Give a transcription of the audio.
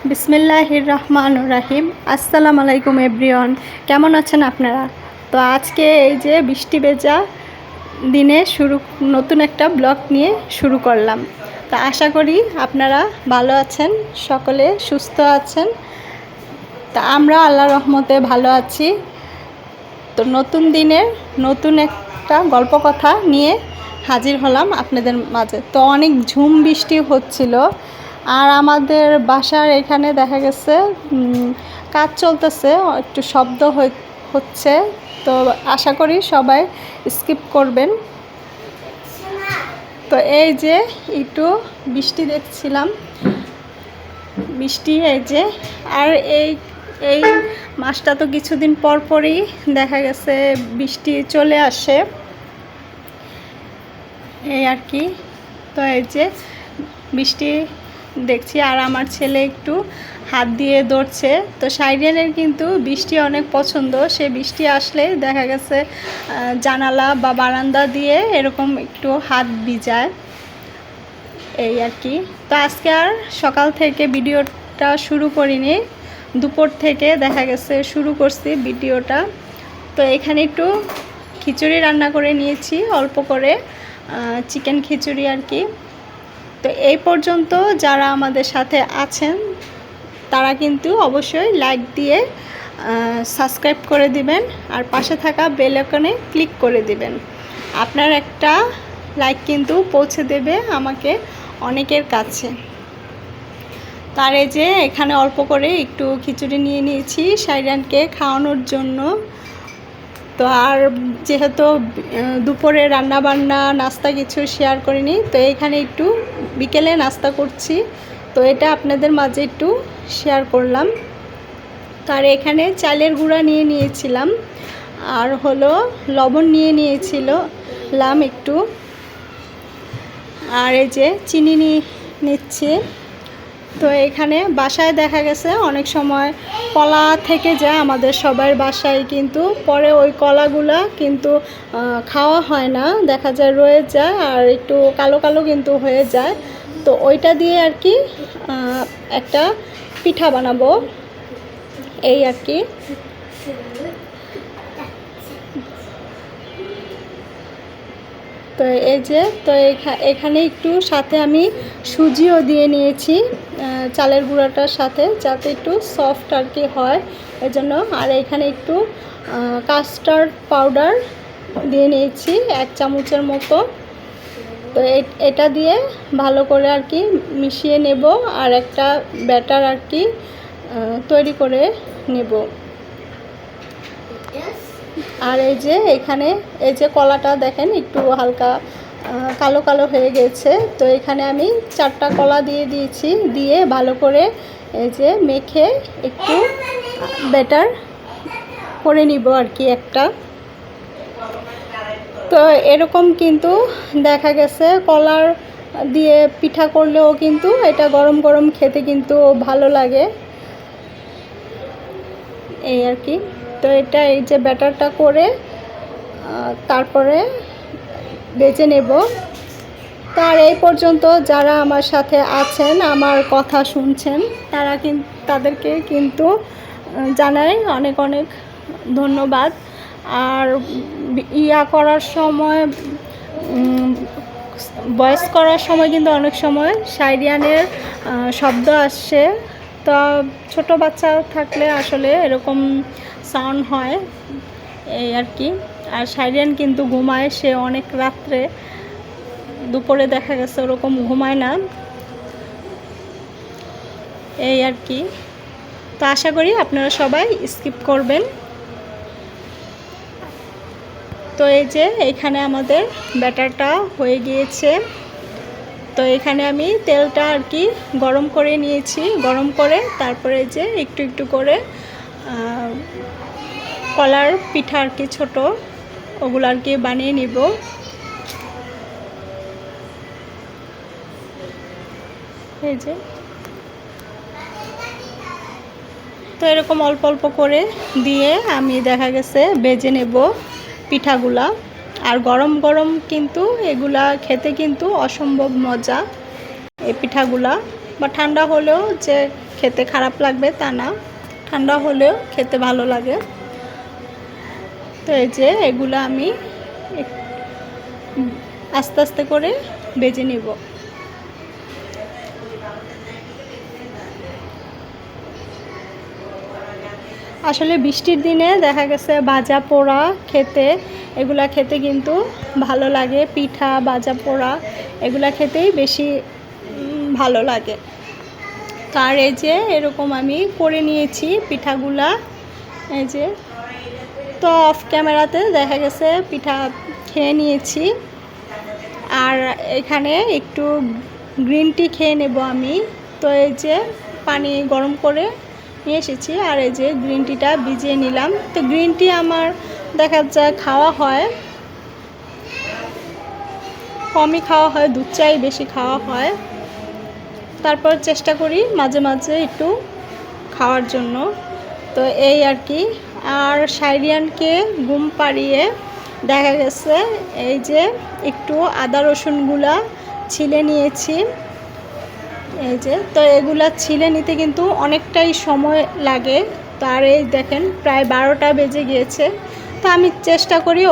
বিসমিল্লাহির রহমানির রহিম। আসসালামু আলাইকুম এভরিওয়ান, কেমন আছেন আপনারা? তো আজকে এই যে বৃষ্টি ভেজা দিনে নতুন একটা ব্লগ নিয়ে শুরু করলাম। তো আশা করি আপনারা ভালো আছেন, সকলে সুস্থ আছেন। তা আমরা আল্লাহর রহমতে ভালো আছি। তো নতুন দিনের নতুন একটা গল্প কথা নিয়ে হাজির হলাম আপনাদের মাঝে। তো অনেক ঝুম বৃষ্টি হচ্ছিল, আর আমাদের বাসার এখানে দেখা গেছে কাজ চলতেছে, একটু শব্দ হচ্ছে। তো আশা করি সবাই স্কিপ করবেন। তো এই যে একটু বৃষ্টি দেখছিলাম, বৃষ্টি এই যে। আর এই মাসটা তো কিছুদিন পরই দেখা গেছে বৃষ্টি চলে আসে, এই আর কি। তো এই যে বৃষ্টি দেখছি, আর আমার ছেলে একটু হাত দিয়ে দৌড়ছে। তো সাইরিয়ানের কিন্তু বৃষ্টি অনেক পছন্দ, সে বৃষ্টি আসলে দেখা গেছে জানালা বা বারান্দা দিয়ে এরকম একটু হাত ভিজায়, এই আর কি। তো আজকে আর সকাল থেকে ভিডিওটা শুরু করিনি, দুপুর থেকে দেখা গেছে শুরু করছি ভিডিওটা। তো এখানে একটু খিচুড়ি রান্না করে নিয়েছি, অল্প করে চিকেন খিচুড়ি আর কি। তো এই পর্যন্ত যারা আমাদের সাথে আছেন তারা কিন্তু অবশ্যই লাইক দিয়ে সাবস্ক্রাইব করে দিবেন, আর পাশে থাকা বেল আইকনে ক্লিক করে দিবেন। আপনার একটা লাইক কিন্তু পৌঁছে দেবে আমাকে অনেকের কাছে। তার এই যে এখানে অল্প করে একটু খিচুড়ি নিয়ে নিয়েছি সাইরানকে খাওয়ানোর জন্য। তো আর যেহেতু দুপুরে রান্নাবান্না নাস্তা কিছু শেয়ার করিনি, তো এখানে একটু বিকেলে নাস্তা করছি, তো এটা আপনাদের মাঝে একটু শেয়ার করলাম। তার এখানে চালের গুঁড়া নিয়ে নিয়েছিলাম, আর হলো লবণ নিয়ে নিয়েছিলাম একটু, আর এই যে চিনি নিচ্ছি। তো এখানে বাসায় দেখা গেছে অনেক সময় কলা থেকে যায় আমাদের সবার বাসায়, কিন্তু পরে ওই কলাগুলা কিন্তু খাওয়া হয় না, দেখা যায় রয়ে যায় আর একটু কালো কালো কিন্তু হয়ে যায়। তো ওইটা দিয়ে আর কি একটা পিঠা বানাবো, এই আর কি। তো এই যে, তো এখানে একটু সাথে আমি সুজিও দিয়ে নিয়েছি চালের গুঁড়াটার সাথে, যাতে একটু সফট আর কি হয় এজন্য। আর এখানে একটু কাস্টার্ড পাউডার দিয়ে নিয়েছি 1 চামচের মতো। তো এটা দিয়ে ভালো করে আর কি মিশিয়ে নেব, আর একটা ব্যাটার আর কি তৈরি করে নেব। আর এই যে এখানে এই যে কলাটা দেখেন একটু হালকা কালো কালো হয়ে গেছে। তো এখানে আমি 4টা কলা দিয়ে দিয়েছি, দিয়ে ভালো করে এই যে মেখে একটু ব্যাটার করে নিব আর কি একটা। তো এরকম কিন্তু দেখা গেছে কলার দিয়ে পিঠা করলেও কিন্তু এটা গরম গরম খেতে কিন্তু ভালো লাগে, এই আর কি। তো এটা এই যে ব্যাটারটা করে তারপরে বেজে নেব। তার এই পর্যন্ত যারা আমার সাথে আছেন, আমার কথা শুনছেন, তাদেরকে কিন্তু জানাই অনেক অনেক ধন্যবাদ। আর করার সময় ভয়েস করার সময় কিন্তু অনেক সময় সাইরিয়ানের শব্দ আসছে। তো ছোট বাচ্চা থাকলে আসলে এরকম সাউন্ড হয়, এই আর কি। আর সাইরিয়ান কিন্তু ঘুমায়, সে অনেক রাত্রে, দুপুরে দেখা গেছে ওরকম ঘুমায় না, এই আর কি। তো আশা করি আপনারা সবাই স্কিপ করবেন। তো এই যে এখানে আমাদের ব্যাটারটা হয়ে গিয়েছে। তো এখানে আমি তেলটা আর কি গরম করে নিয়েছি, গরম করে তারপরে যে একটু একটু করে কলার পিঠা আর কি ছোটো, ওগুলো আর কি বানিয়ে নিব। এই যে, তো এরকম অল্প অল্প করে দিয়ে আমি দেখা গেছে বেজে নেব পিঠাগুলা। আর গরম গরম কিন্তু এগুলা খেতে কিন্তু অসম্ভব মজা, এই পিঠাগুলা। বা ঠান্ডা হলেও যে খেতে খারাপ লাগবে তা না, ঠান্ডা হলেও খেতে ভালো লাগে। তো এই যে এগুলো আমি আস্তে আস্তে করে ভেজে নিব। আসলে বৃষ্টির দিনে দেখা গেছে ভাজা পোড়া খেতে, এগুলা খেতে কিন্তু ভালো লাগে। পিঠা ভাজা পোড়া এগুলা খেতেই বেশি ভালো লাগে। আর এই যে এরকম আমি করে নিয়েছি পিঠাগুলা, এই যে। তো অফ ক্যামেরাতে দেখা গেছে পিঠা খেয়ে নিয়েছি। আর এখানে একটু গ্রিন টি খেয়ে নেব আমি। তো এই যে পানি গরম করে নিয়ে এসেছি, আর এই যে গ্রিন টিটা ভিজিয়ে নিলাম। তো গ্রিন টি আমার দেখা যায় খাওয়া হয় কমই, খাওয়া হয় দুধ চাই বেশি খাওয়া হয়। তারপর চেষ্টা করি মাঝে মাঝে একটু খাওয়ার জন্য। তো এই আর কি। আর সাইরিয়ানকে ঘুম পাড়িয়ে দেখা গেছে এই যে একটু আদা রসুনগুলা ছিলে নিয়েছি, এই যে। তো এগুলা ছিলে নিতে কিন্তু অনেকটাই সময় লাগে। তো আর এই দেখেন প্রায় 12টা বেজে গিয়েছে। তো আমি চেষ্টা করি